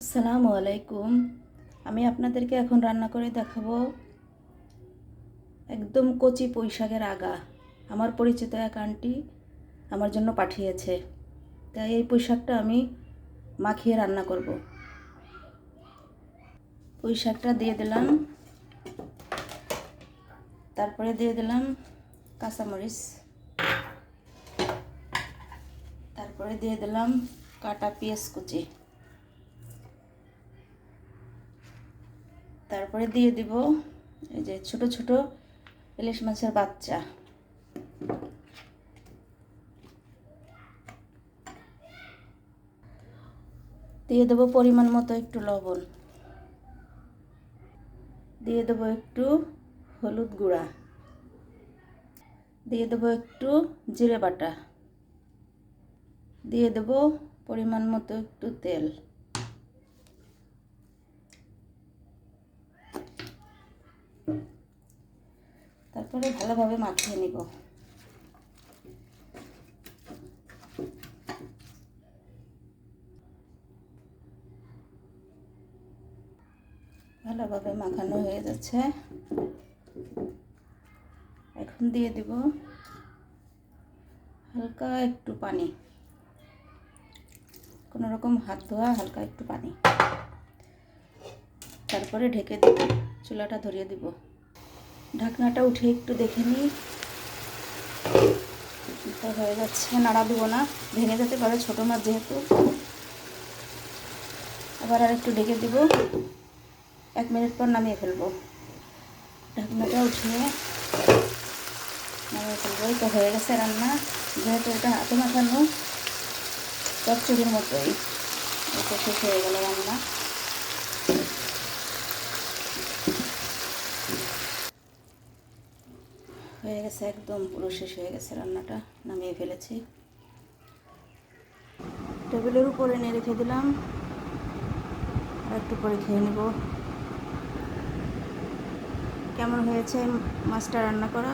আসসালামু আলাইকুম। আমি আপনাদেরকে এখন রান্না করে দেখাবো একদম কচি পুঁই শাকের আগা। আমার পরিচিত এক আন্টি আমার জন্য পাঠিয়েছে, তাই এই পুঁই শাকটা আমি মাখিয়ে রান্না করব। পুঁই শাকটা দিয়ে দিলাম, তারপরে দিয়ে দিলাম কাঁচামরিচ, তারপরে দিয়ে দিলাম কাটা পেঁয়াজ কুচি, তারপরে দিয়ে দিব এই যে ছোট ছোট ইলিশ মাছের বাচ্চা, দিয়ে দেবো পরিমাণ মতো একটু লবণ, দিয়ে দেবো একটু হলুদ গুঁড়া, দিয়ে দেবো একটু জিরে বাটা, দিয়ে দেবো পরিমাণ মতো একটু তেল। তারপরে ভালোভাবে মাখিয়ে নিব। ভালোভাবে মাখানো হয়ে যাচ্ছে। এখন দিয়ে দিব হালকা একটু পানি, কোনো রকম হাত ধোয়া হালকা একটু পানি, তারপরে ঢেকে দিব, চুলাটা ধরিয়ে দিব। ঢাকনাটা উঠে একটু দেখে নিই, হয়ে যাচ্ছে। নাড়া দেবো না, ভেঙে যেতে পারে ছোটো মাছ যেহেতু। আবার আর একটু ঢেকে দিব, 1 মিনিট পর নামিয়ে ফেলবো। ঢাকনাটা উঠিয়ে নামিয়ে ফেলবো। তো হয়ে গেছে রান্না। যেহেতু এটা হাতে মাখানো, চচ্চড়ির মতোই, এটা শেষ হয়ে গেল রান্না। হয়ে গেছে, একদম পুরো শেষ হয়ে গেছে রান্নাটা, নামিয়ে ফেলেছি। টেবিলের উপরে নিয়ে রেখে দিলাম, আর একটু করে খেয়ে নেব। কেমন হয়েছে মাছটা রান্না করা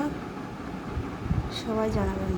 সবাই জানাবেন।